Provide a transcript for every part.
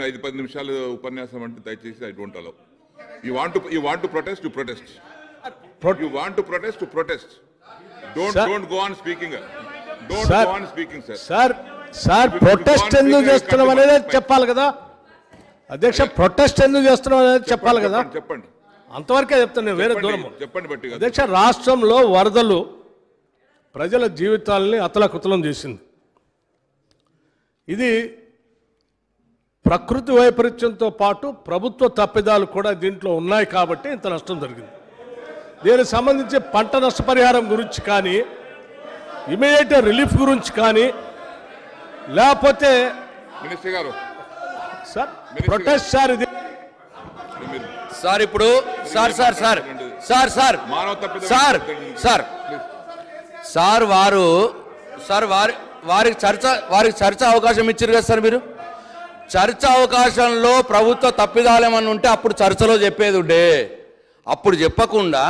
5-10 నిమిషాలు ఉపన్యాసం అంటే దయచేసి I don't allow. You want to protest, you protest. You want to protest. Don't go on speaking. Don't go on speaking, sir. Sir, protest ఎందుకు చేస్తున్నాం అనేది చెప్పాలి కదా అధ్యక్ష. ప్రొటెస్ట్ ఎందుకు చేస్తున్నాం అనేది చెప్పాలి కదా. చెప్పండి. అంతవరకే చెప్తాను నేను, వేరే దూరం. చెప్పండి బట్టి అధ్యక్ష, రాష్ట్రంలో వరదలు ప్రజల జీవితాలని అతలకుతలం చేసింది. ఇది ప్రకృతి వైపరీత్యంతో పాటు ప్రభుత్వ తప్పిదాలు కూడా దీంట్లో ఉన్నాయి కాబట్టి ఇంత నష్టం జరిగింది. దీనికి సంబంధించి పంట నష్టపరిహారం గురించి కానీ, ఇమీడియట్ రిలీఫ్ గురించి కానీ, లేకపోతే మినిస్టర్ గారు సార్ ప్రొటెస్ట్ సార్ ఇది సార్ ఇప్పుడు sir sir sir sir sir sir sir sir వారు సార్ వారికి చర్చ అవకాశం ఇచ్చారు కదా సార్. మీరు చర్చ అవకాశంలో ప్రభుత్వ తప్పిదాలు ఏమన్నా ఉంటే అప్పుడు చర్చలో చెప్పేది ఉండే, అప్పుడు చెప్పకుండా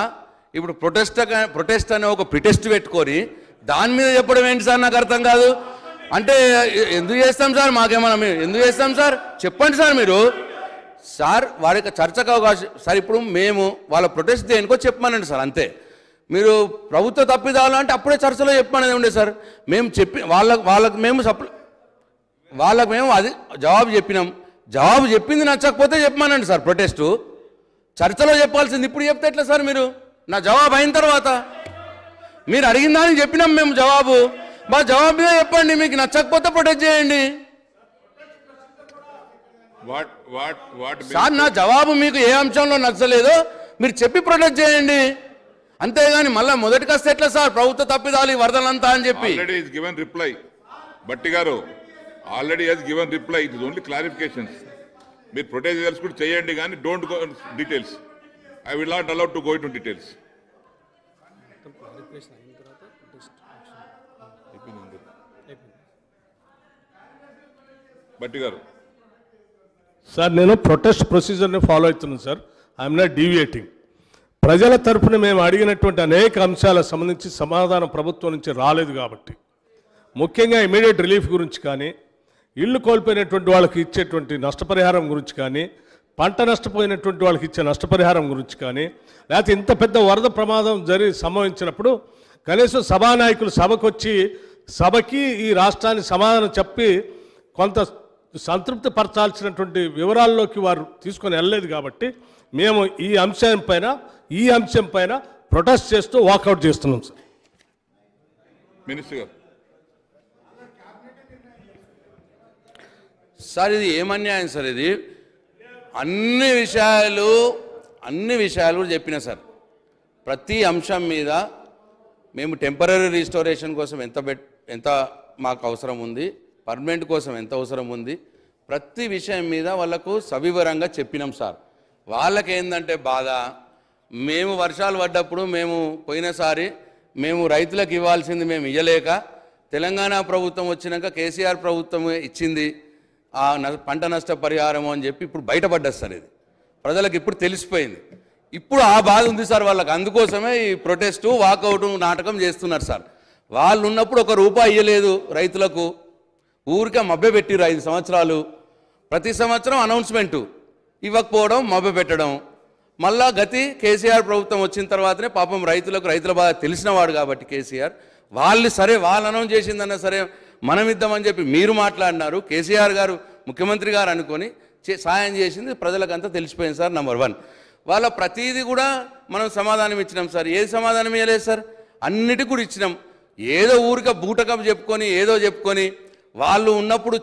ఇప్పుడు ప్రొటెస్ట్ అనే ఒక ప్రిటెస్ట్ పెట్టుకొని దాని మీద చెప్పడం ఏంటి సార్? నాకు అర్థం కాదు. అంటే ఎందుకు చేస్తాం సార్? మాకేమన్నా ఎందుకు చేస్తాం సార్? చెప్పండి సార్ మీరు. సార్ వారికి చర్చకు అవకాశం సార్. ఇప్పుడు మేము వాళ్ళ ప్రొటెస్ట్ దేనికో చెప్పమనండి సార్, అంతే. మీరు ప్రభుత్వ తప్పిదాలు అంటే అప్పుడే చర్చలో చెప్పమనేది ఉండే సార్. మేము చెప్పి వాళ్ళకి మేము అది జవాబు చెప్పినాం. జవాబు చెప్పింది నచ్చకపోతే చెప్పమనండి సార్. ప్రొటెస్టు చర్చలో చెప్పాల్సింది ఇప్పుడు చెప్తే ఎట్లా సార్? మీరు నా జవాబు అయిన తర్వాత మీరు అడిగిన దానికి చెప్పినాం మేము జవాబు. మా జవాబు మీద చెప్పండి. మీకు నచ్చకపోతే ప్రొటెస్ట్ చేయండి సార్. నా జవాబు మీకు ఏ అంశంలో నచ్చలేదో మీరు చెప్పి ప్రొటెస్ట్ చేయండి, అంతేగాని మళ్ళీ మొదటికి వస్తే ఎట్లా సార్? ప్రభుత్వ తప్పిదాలు వరదలంతా అని చెప్పి బట్టి గారు already has given reply. It is only clarifications. మీరు ప్రొటెస్ట్ కూడా చేయండి కానీ don't go details. I will not allowed to go in to details. బట్టి గారు సార్, నేను ప్రొటెస్ట్ ప్రొసీజర్ని ఫాలో అవుతున్నాను సార్. I'm not deviating. ప్రజల తరఫున మేము అడిగినటువంటి అనేక అంశాలకు సంబంధించి సమాధానం ప్రభుత్వం నుంచి రాలేదు కాబట్టి, ముఖ్యంగా ఇమీడియట్ రిలీఫ్ గురించి కానీ, ఇల్లు కోల్పోయినటువంటి వాళ్ళకి ఇచ్చేటువంటి నష్టపరిహారం గురించి కానీ, పంట నష్టపోయినటువంటి వాళ్ళకి ఇచ్చే నష్టపరిహారం గురించి కానీ, లేకపోతే ఇంత పెద్ద వరద ప్రమాదం సంభవించినప్పుడు కనీసం సభానాయకులు సభకి ఈ రాష్ట్రాన్ని సమాధానం చెప్పి కొంత సంతృప్తి పరచాల్సినటువంటి వివరాల్లోకి వారు తీసుకొని వెళ్ళలేదు కాబట్టి మేము ఈ అంశం పైన ప్రొటెస్ట్ చేస్తూ వాకౌట్ చేస్తున్నాం సార్. మినిస్టర్ గారు సార్, ఇది ఏమన్యాయం సార్? ఇది అన్ని విషయాలు చెప్పిన సార్. ప్రతి అంశం మీద మేము టెంపరరీ రిస్టోరేషన్ కోసం ఎంత మాకు అవసరం ఉంది, పర్మనెంట్ కోసం ఎంత అవసరం ఉంది, ప్రతి విషయం మీద వాళ్ళకు సవివరంగా చెప్పినాం సార్. వాళ్ళకి ఏంటంటే బాధ, మేము వర్షాలు పడ్డప్పుడు పోయినసారి మేము రైతులకు ఇవ్వాల్సింది మేము ఇవ్వలేక, తెలంగాణ ప్రభుత్వం వచ్చినాక కేసీఆర్ ప్రభుత్వం ఇచ్చింది ఆ పంట నష్ట పరిహారం అని చెప్పి ఇప్పుడు బయటపడ్డది సార్. ఇది ప్రజలకు ఇప్పుడు తెలిసిపోయింది. ఇప్పుడు ఆ బాధ ఉంది సార్ వాళ్ళకి. అందుకోసమే ఈ ప్రొటెస్టు వాకౌట్ నాటకం చేస్తున్నారు సార్. వాళ్ళు ఉన్నప్పుడు ₹1 ఇవ్వలేదు రైతులకు, ఊరికే మభ్యపెట్టిరు 5 సంవత్సరాలు. ప్రతి సంవత్సరం అనౌన్స్మెంటు ఇవ్వకపోవడం, మభ్యపెట్టడం. మళ్ళా గతి కేసీఆర్ ప్రభుత్వం వచ్చిన తర్వాతనే పాపం రైతుల బాధ తెలిసినవాడు కాబట్టి కేసీఆర్ వాళ్ళు అనౌన్స్ చేసిందన్నా సరే మనం ఇద్దామని చెప్పి మీరు మాట్లాడినారు. కేసీఆర్ గారు ముఖ్యమంత్రి గారు అనుకొని సాయం చేసింది ప్రజలకంతా తెలిసిపోయింది సార్. నంబర్ 1. వాళ్ళ ప్రతీది కూడా మనం సమాధానం ఇచ్చినాం సార్. ఏది సమాధానం ఇవ్వలేదు సార్? అన్నిటికి కూడా ఇచ్చినాం. ఏదో ఊరిక బూటకం చెప్పుకొని వాళ్ళు ఉన్నప్పుడు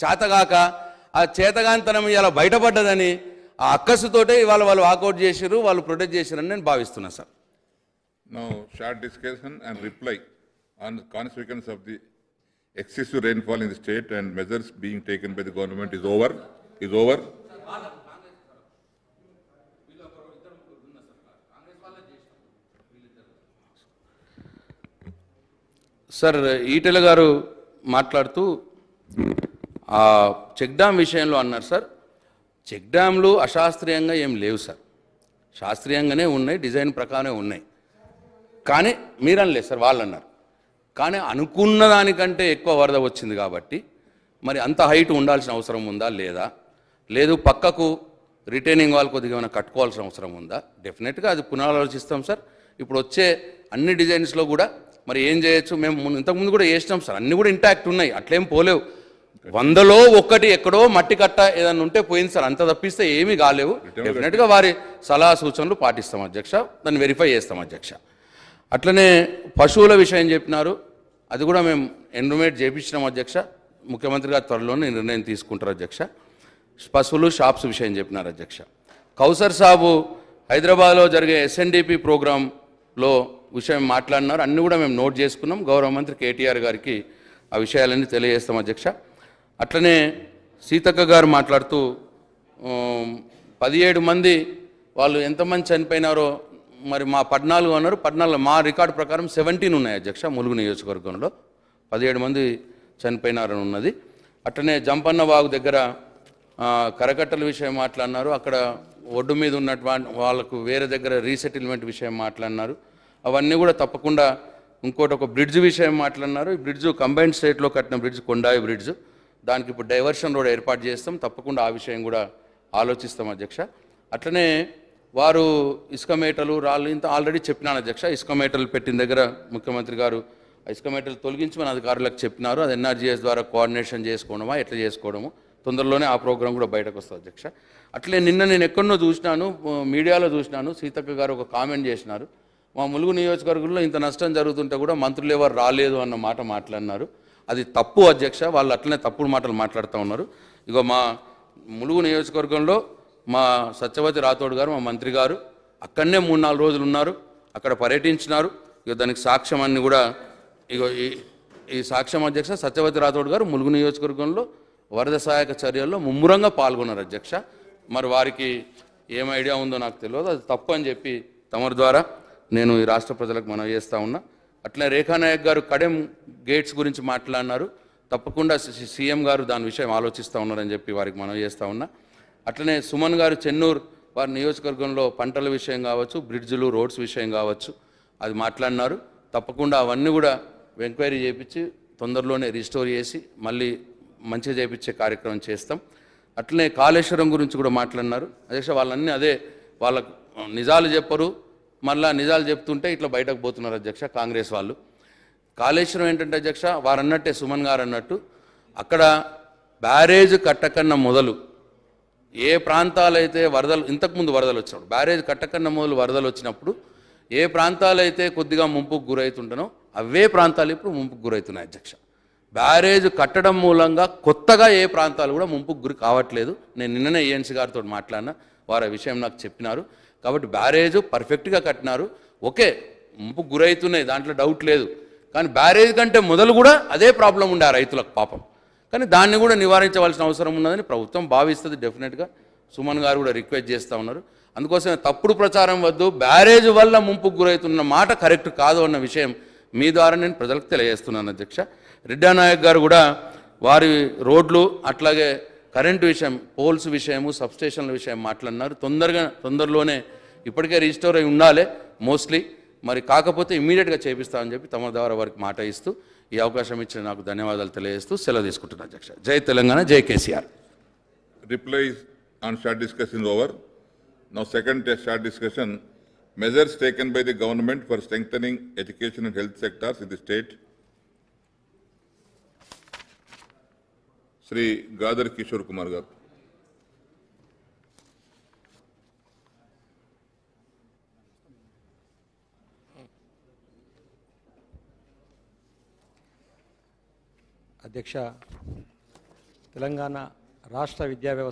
చేతగాక ఆ చేతగాంతనం ఇలా బయటపడ్డదని ఆ అక్కసుతోటే ఇవాళ వాళ్ళు వాకౌట్ చేశారు, వాళ్ళు ప్రొటెస్ట్ చేశారని నేను భావిస్తున్నాను sir. Now short discussion and reply on the consequence of the excessive rainfall in the state and measures being taken by the government is over. Sir, Etela గారు మాట్లాడుతూ ఆ చెక్ డ్యామ్ విషయంలో అన్నారు సార్. చెక్ డ్యామ్లు అశాస్త్రీయంగా ఏం లేవు సార్, శాస్త్రీయంగానే ఉన్నాయి, design ప్రకారమే ఉన్నాయి. కానీ మీరు అనలేదు సార్, వాళ్ళు అన్నారు. కానీ అనుకున్న దానికంటే ఎక్కువ వరద వచ్చింది కాబట్టి మరి అంత హైట్ ఉండాల్సిన అవసరం ఉందా లేదా, లేదు పక్కకు రిటైనింగ్ వాల్ కొద్దిగా ఏమైనా కట్టుకోవాల్సిన అవసరం ఉందా? డెఫినెట్గా అది పునరాలోచిస్తాం సార్. ఇప్పుడు వచ్చే అన్ని డిజైన్స్లో కూడా మరి ఏం చేయొచ్చు, మేము ఇంతకుముందు కూడా చేసినాం సార్, అన్నీ కూడా ఇంటాక్ట్ ఉన్నాయి, అట్లేం పోలేవు. 100లో 1 ఎక్కడో మట్టి కట్ట ఏదన్నా ఉంటే పోయింది సార్, అంత తప్పిస్తే ఏమీ కాలేవు. డెఫినెట్గా వారి సలహా సూచనలు పాటిస్తాం అధ్యక్ష, దాన్ని వెరిఫై చేస్తాం అధ్యక్ష. అట్లనే పశువుల విషయం చెప్పినారు, అది కూడా మేము ఎన్రోమేట్ చేయించినాం అధ్యక్ష. ముఖ్యమంత్రి గారు త్వరలోనే నిర్ణయం తీసుకుంటారు అధ్యక్ష. పశువులు షాప్స్ విషయం చెప్పినారు అధ్యక్ష. కౌసర్ సాబు హైదరాబాద్లో జరిగే ఎస్ఎన్డిపి ప్రోగ్రాంలో విషయం మాట్లాడినారు, అన్నీ కూడా మేము నోట్ చేసుకున్నాం. గౌరవ మంత్రి కేటీఆర్ గారికి ఆ విషయాలన్నీ తెలియజేస్తాం అధ్యక్ష. అట్లనే సీతక్క గారు మాట్లాడుతూ 17 మంది వాళ్ళు ఎంతమంది చనిపోయినారో మరి మా 14 అన్నారు, 14 మా రికార్డు ప్రకారం 17 ఉన్నాయి అధ్యక్ష. ములుగు నియోజకవర్గంలో 17 మంది చనిపోయినారని ఉన్నది. అట్లనే జంపన్న వాగు దగ్గర కరకట్టల విషయం మాట్లాడినారు, అక్కడ ఒడ్డు మీద ఉన్నటువంటి వాళ్ళకు వేరే దగ్గర రీసెటిల్మెంట్ విషయం మాట్లాడినారు. అవన్నీ కూడా తప్పకుండా. ఇంకోటి ఒక బ్రిడ్జ్ విషయం మాట్లాడినారు, ఈ బ్రిడ్జ్ కంబైన్డ్ స్టేట్లో కట్టిన బ్రిడ్జ్ కొండాయి బ్రిడ్జ్, దానికి ఇప్పుడు డైవర్షన్ రోడ్ ఏర్పాటు చేస్తాం, తప్పకుండా ఆ విషయం కూడా ఆలోచిస్తాం అధ్యక్ష. అట్లనే వారు ఇసుక మేటలు రాళ్ళు ఇంత ఆల్రెడీ చెప్పినాను అధ్యక్ష. ఇసుక మేటలు పెట్టిన దగ్గర ముఖ్యమంత్రి గారు ఇసుక మేటలు తొలగించమని అధికారులకు చెప్పినారు. అది ఎన్ఆర్జీఎస్ ద్వారా కోఆర్డినేషన్ చేసుకోవడమా ఎట్లా చేసుకోవడము, తొందరలోనే ఆ ప్రోగ్రాం కూడా బయటకు వస్తుంది అధ్యక్ష. అట్లే నిన్న నేను ఎక్కడో చూసినాను, మీడియాలో చూసినాను, సీతక్క గారు ఒక కామెంట్ చేసినారు, మా ములుగు నియోజకవర్గంలో ఇంత నష్టం జరుగుతుంటే కూడా మంత్రులు ఎవరు రాలేదు అన్న మాట మాట్లాడినారు. అది తప్పు అధ్యక్ష, వాళ్ళు అట్లనే తప్పుడు మాటలు మాట్లాడుతూ ఉన్నారు. ఇగో మా ములుగు నియోజకవర్గంలో మా సత్యవతి రాథోడ్ గారు, మా మంత్రి గారు అక్కడనే 3-4 రోజులు ఉన్నారు, అక్కడ పర్యటించినారు. ఇక దానికి సాక్ష్యం అన్ని కూడా ఇగో ఈ సాక్ష్యం అధ్యక్ష. సత్యవతి రాథోడ్ గారు ములుగు నియోజకవర్గంలో వరద సహాయక చర్యల్లో ముమ్మరంగా పాల్గొన్నారు అధ్యక్ష. మరి వారికి ఏం ఐడియా ఉందో నాకు తెలియదు, అది తప్పు అని చెప్పి తమరి ద్వారా నేను ఈ రాష్ట్ర ప్రజలకు మనవి చేస్తూ ఉన్నా. అట్లనే రేఖానాయక్ గారు కడెం గేట్స్ గురించి మాట్లాడినారు, తప్పకుండా సీఎం గారు దాని విషయం ఆలోచిస్తూ ఉన్నారని చెప్పి వారికి మనవి చేస్తూ ఉన్నా. అట్లనే సుమన్ గారు చెన్నూరు వారి నియోజకవర్గంలో పంటల విషయం కావచ్చు, బ్రిడ్జ్లు రోడ్స్ విషయం కావచ్చు అది మాట్లాడినారు. తప్పకుండా అవన్నీ కూడా ఎంక్వైరీ చేయించి తొందరలోనే రిస్టోర్ చేసి మళ్ళీ మంచిగా చేయించే కార్యక్రమం చేస్తాం. అట్లనే కాళేశ్వరం గురించి కూడా మాట్లాడినారు అధ్యక్ష. వాళ్ళన్నీ అదే వాళ్ళకు నిజాలు చెప్పరు, మళ్ళీ నిజాలు చెప్తుంటే ఇట్లా బయటకు పోతున్నారు అధ్యక్ష కాంగ్రెస్ వాళ్ళు. కాళేశ్వరం ఏంటంటే అధ్యక్ష, వారు అన్నట్టే సుమన్ గారు అన్నట్టు అక్కడ బ్యారేజ్ కట్టకన్నా మొదలు ఏ ప్రాంతాలైతే వరదలు ఇంతకుముందు వరదలు వచ్చినప్పుడు బ్యారేజ్ కట్టకన్నా మొదలు వరదలు వచ్చినప్పుడు ఏ ప్రాంతాలైతే కొద్దిగా ముంపుకు గురవుతుంటానో అవే ప్రాంతాలు ఇప్పుడు ముంపుకు గురవుతున్నాయి అధ్యక్ష. బ్యారేజ్ కట్టడం మూలంగా కొత్తగా ఏ ప్రాంతాలు కూడా ముంపుకు గురి కావట్లేదు. నేను నిన్ననే ఏఎన్సీ గారితో మాట్లాడినా, వారు ఆ విషయం నాకు చెప్పినారు. కాబట్టి బ్యారేజ్ పర్ఫెక్ట్గా కట్టినారు, ఓకే ముంపుకు గురవుతున్నాయి దాంట్లో డౌట్ లేదు. కానీ బ్యారేజ్ కంటే మొదలు కూడా అదే ప్రాబ్లం ఉండే ఆ రైతులకు పాపం. కానీ దాన్ని కూడా నివారించవలసిన అవసరం ఉన్నదని ప్రభుత్వం భావిస్తుంది డెఫినెట్గా. సుమన్ గారు కూడా రిక్వెస్ట్ చేస్తూ ఉన్నారు. అందుకోసమే తప్పుడు ప్రచారం వద్దు, బ్యారేజ్ వల్ల ముంపుకు గురవుతున్న మాట కరెక్ట్ కాదు అన్న విషయం మీ ద్వారా నేను ప్రజలకు తెలియజేస్తున్నాను అధ్యక్ష. రెడ్డానాయక్ గారు కూడా వారి రోడ్లు అట్లాగే కరెంటు విషయం, పోల్స్ విషయము, సబ్స్టేషన్ల విషయం మాట్లాడినారు. తొందరలోనే ఇప్పటికే రిజిస్టోర్ అయి ఉండాలి మోస్ట్లీ, మరి కాకపోతే ఇమ్మీడియట్గా చేపిస్తామని చెప్పి తమ ద్వారా వారికి మాట ఇస్తూ ఈ అవకాశం ఇచ్చిన నాకు ధన్యవాదాలు తెలియజేస్తూ సెలవు తీసుకుంటున్నాను అధ్యక్ష. జై తెలంగాణ, జై KCR. Replies on short discussion is over. Now second short discussion, measures taken by the government for strengthening education and health sectors in the state. Shri Gadar Kishore Kumar garu. అధ్యక్ష, తెలంగాణ రాష్ట్ర విద్యా వ్యవస్థ